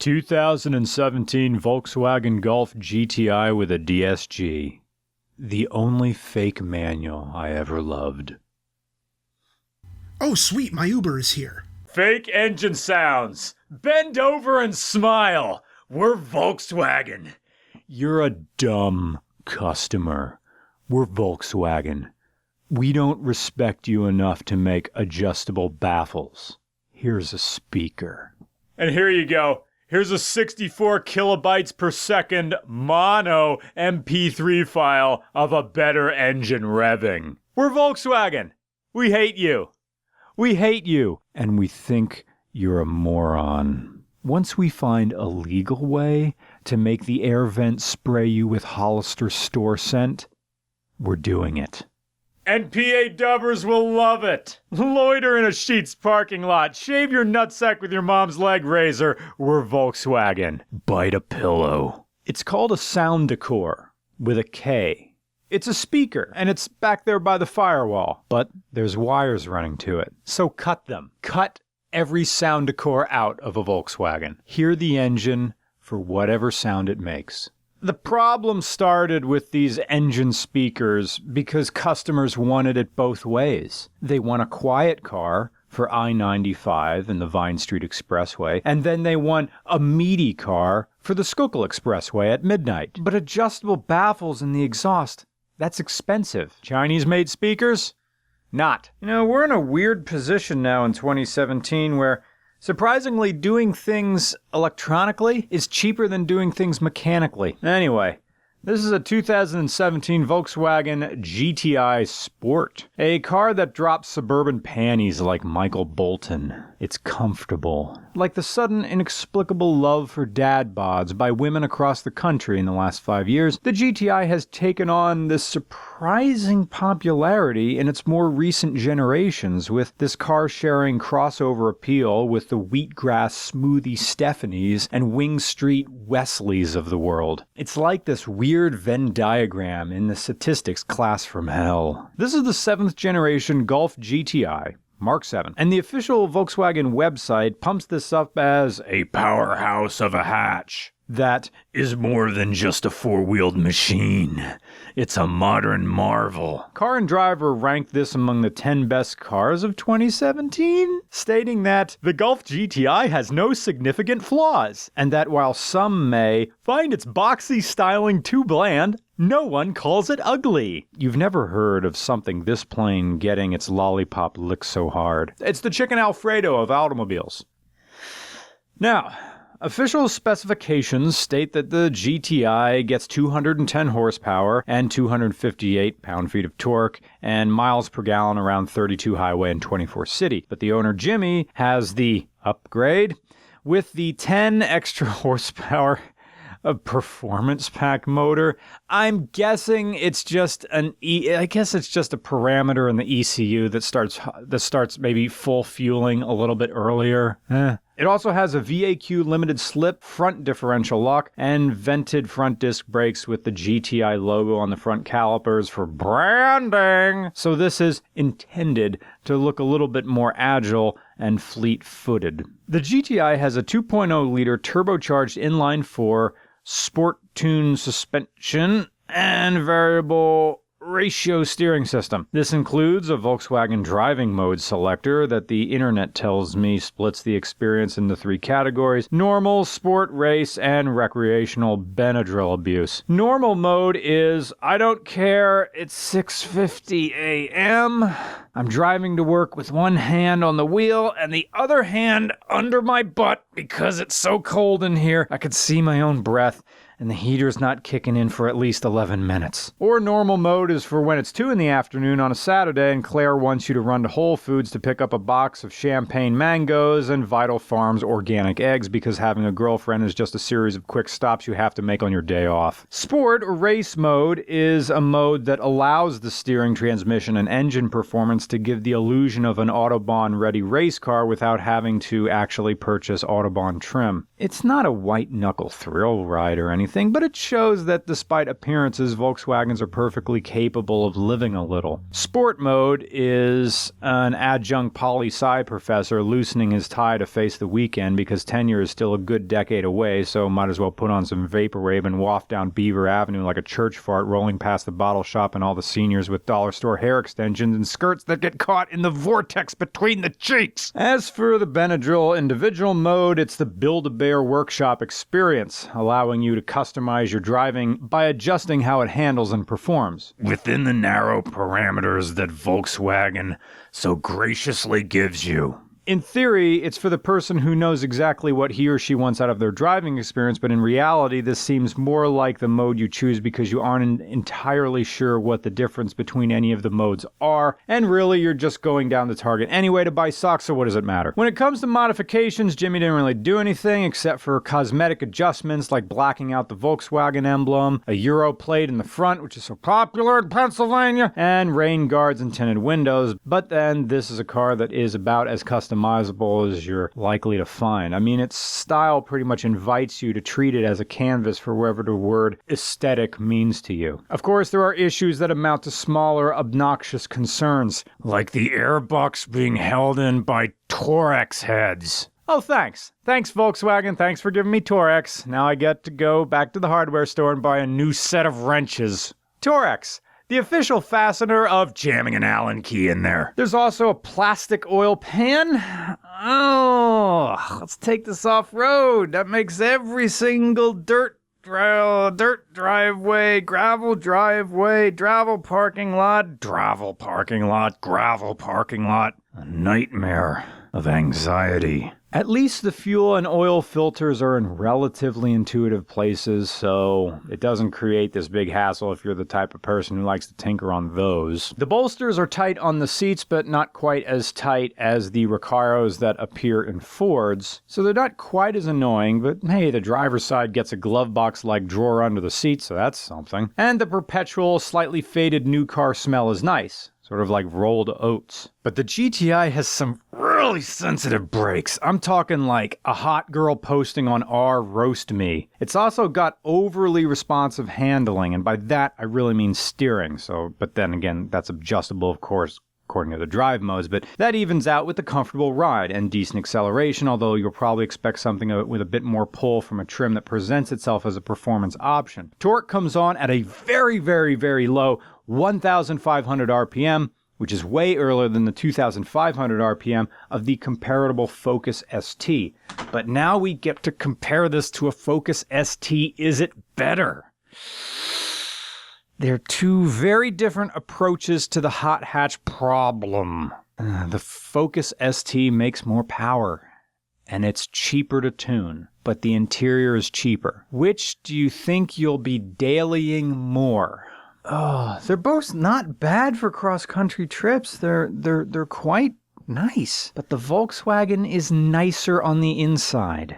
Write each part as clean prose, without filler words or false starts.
2017 Volkswagen Golf GTI with a DSG. The only fake manual I ever loved. Oh, sweet, my Uber is here. Fake engine sounds. Bend over and smile. We're Volkswagen. You're a dumb customer. We're Volkswagen. We don't respect you enough to make adjustable baffles. Here's a speaker. And here you go. Here's a 64 kilobytes per second mono MP3 file of a better engine revving. We're Volkswagen. We hate you. We hate you. And we think you're a moron. Once we find a legal way to make the air vent spray you with Hollister store scent, we're doing it. And PA dubbers will love it. Loiter in a Sheetz parking lot. Shave your nutsack with your mom's leg razor. We're Volkswagen. Bite a pillow. It's called a sound decor with a K. It's a speaker, and it's back there by the firewall. But there's wires running to it. So cut them. Cut every sound decor out of a Volkswagen. Hear the engine for whatever sound it makes. The problem started with these engine speakers because customers wanted it both ways. They want a quiet car for I-95 and the Vine Street Expressway, and then they want a meaty car for the Schuylkill Expressway at midnight. But adjustable baffles in the exhaust, that's expensive. Chinese-made speakers? Not. You know, we're in a weird position now in 2017 where surprisingly, doing things electronically is cheaper than doing things mechanically. Anyway, this is a 2017 Volkswagen GTI Sport. A car that drops suburban panties like Michael Bolton. It's comfortable. Like the sudden, inexplicable love for dad bods by women across the country in the last 5 years, the GTI has taken on this surprising popularity in its more recent generations, with this car-sharing crossover appeal with the Wheatgrass Smoothie Stephanies and Wing Street Wesleys of the world. It's like this weird Venn diagram in the statistics class from hell. This is the 7th generation Golf GTI. Mark 7. And the official Volkswagen website pumps this up as a powerhouse of a hatch that is more than just a four-wheeled machine. It's a modern marvel. Car and Driver ranked this among the 10 best cars of 2017, stating that the Golf GTI has no significant flaws, and that while some may find its boxy styling too bland, no one calls it ugly. You've never heard of something this plain getting its lollipop licked so hard. It's the chicken Alfredo of automobiles. Now, official specifications state that the GTI gets 210 horsepower and 258 pound-feet of torque and miles per gallon around 32 highway and 24 city. But the owner, Jimmy, has the upgrade with the 10 extra horsepower a performance pack motor. I'm guessing it's just I guess it's just a parameter in the ECU that starts maybe full fueling a little bit earlier. It also has a VAQ limited slip front differential lock and vented front disc brakes with the GTI logo on the front calipers for branding. So this is intended to look a little bit more agile and fleet-footed. The GTI has a 2.0-liter turbocharged inline-4 sport tune suspension and variable ratio steering system. This includes a Volkswagen driving mode selector that the internet tells me splits the experience into 3 categories: normal, sport, race, and recreational Benadryl abuse. Normal mode is, I don't care, it's 6:50 a.m. I'm driving to work with one hand on the wheel and the other hand under my butt because it's so cold in here I could see my own breath and the heater's not kicking in for at least 11 minutes. Or normal mode is for when it's 2 in the afternoon on a Saturday and Claire wants you to run to Whole Foods to pick up a box of champagne mangoes and Vital Farms organic eggs because having a girlfriend is just a series of quick stops you have to make on your day off. Sport or race mode is a mode that allows the steering, transmission, and engine performance to give the illusion of an Autobahn-ready race car without having to actually purchase Autobahn trim. It's not a white-knuckle thrill ride or anything anything, but it shows that despite appearances, Volkswagens are perfectly capable of living a little. Sport mode is an adjunct poli-sci professor loosening his tie to face the weekend because tenure is still a good decade away, so might as well put on some vaporwave and waft down Beaver Avenue like a church fart, rolling past the bottle shop and all the seniors with dollar store hair extensions and skirts that get caught in the vortex between the cheeks. As for the Benadryl individual mode, it's the Build-A-Bear workshop experience, allowing you to customize your driving by adjusting how it handles and performs, within the narrow parameters that Volkswagen so graciously gives you. In theory, it's for the person who knows exactly what he or she wants out of their driving experience, but in reality, this seems more like the mode you choose because you aren't entirely sure what the difference between any of the modes are, and really, you're just going down the Target anyway to buy socks, so what does it matter? When it comes to modifications, Jimmy didn't really do anything except for cosmetic adjustments like blacking out the Volkswagen emblem, a Euro plate in the front, which is so popular in Pennsylvania, and rain guards and tinted windows, but then this is a car that is about as customizable as you're likely to find. I mean, its style pretty much invites you to treat it as a canvas for whatever the word aesthetic means to you. Of course, there are issues that amount to smaller, obnoxious concerns, like the airbox being held in by Torex heads. Oh, thanks. Thanks, Volkswagen. Thanks for giving me Torex. Now I get to go back to the hardware store and buy a new set of wrenches. Torex, the official fastener of jamming an Allen key in there. There's also a plastic oil pan. Oh, let's take this off-road. That makes every single dirt driveway, gravel parking lot, gravel parking lot, a nightmare of anxiety. At least the fuel and oil filters are in relatively intuitive places, so it doesn't create this big hassle if you're the type of person who likes to tinker on those. The bolsters are tight on the seats, but not quite as tight as the Recaros that appear in Fords, so they're not quite as annoying, but hey, the driver's side gets a glove box-like drawer under the seat, so that's something. And the perpetual, slightly faded new car smell is nice. Sort of like rolled oats. But the GTI has some really sensitive brakes. I'm talking like a hot girl posting on R roast me. It's also got overly responsive handling, and by that I really mean steering. But then again, that's adjustable, of course, according to the drive modes, but that evens out with a comfortable ride and decent acceleration, although you'll probably expect something with a bit more pull from a trim that presents itself as a performance option. Torque comes on at a very, very, very low 1,500 RPM, which is way earlier than the 2,500 RPM of the comparable Focus ST. But now we get to compare this to a Focus ST. Is it better? They're two very different approaches to the hot hatch problem. The Focus ST makes more power, and it's cheaper to tune, but the interior is cheaper. Which do you think you'll be dailying more? Oh, they're both not bad for cross-country trips. They're quite nice. But the Volkswagen is nicer on the inside.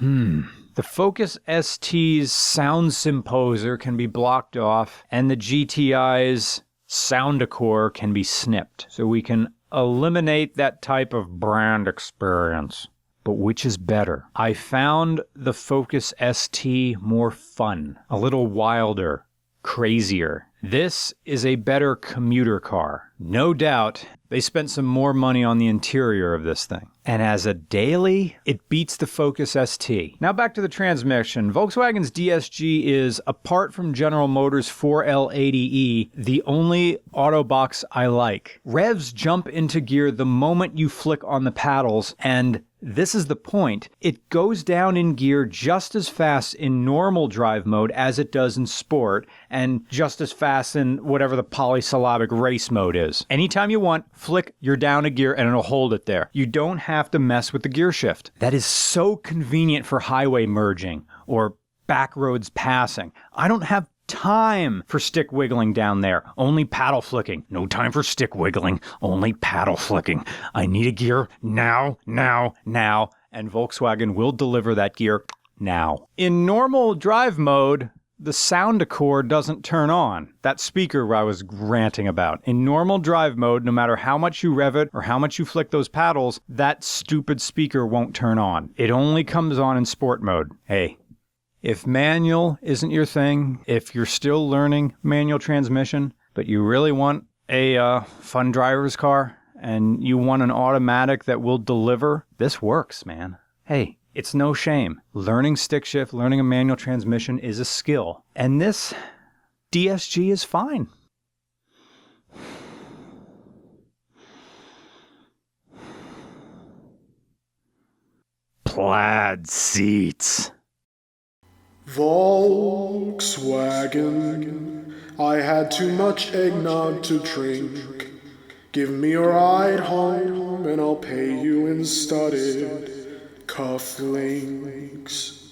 The Focus ST's sound symposer can be blocked off, and the GTI's sound decor can be snipped. So we can eliminate that type of brand experience. But which is better? I found the Focus ST more fun, a little wilder, crazier. This is a better commuter car. No doubt, they spent some more money on the interior of this thing. And as a daily, it beats the Focus ST. Now back to the transmission. Volkswagen's DSG is, apart from General Motors' 4L80E, the only Autobox I like. Revs jump into gear the moment you flick on the paddles, and this is the point. It goes down in gear just as fast in normal drive mode as it does in sport, and just as fast in whatever the polysyllabic race mode is. Anytime you want, flick, you're down a gear and it'll hold it there. You don't have to mess with the gear shift. That is so convenient for highway merging or back roads passing. I don't have time for stick wiggling down there. Only paddle flicking. No time for stick wiggling. Only paddle flicking. I need a gear now, and Volkswagen will deliver that gear now. In normal drive mode, the sound decor doesn't turn on. That speaker I was ranting about. In normal drive mode, no matter how much you rev it or how much you flick those paddles, that stupid speaker won't turn on. It only comes on in sport mode. Hey, If manual isn't your thing, if you're still learning manual transmission, but you really want a fun driver's car and you want an automatic that will deliver, this works, man. Hey, it's no shame. Learning stick shift, learning a manual transmission is a skill. And this DSG is fine. Plaid seats. Volkswagen, I had too much eggnog to drink. Give me a ride home and I'll pay you in studded cufflinks.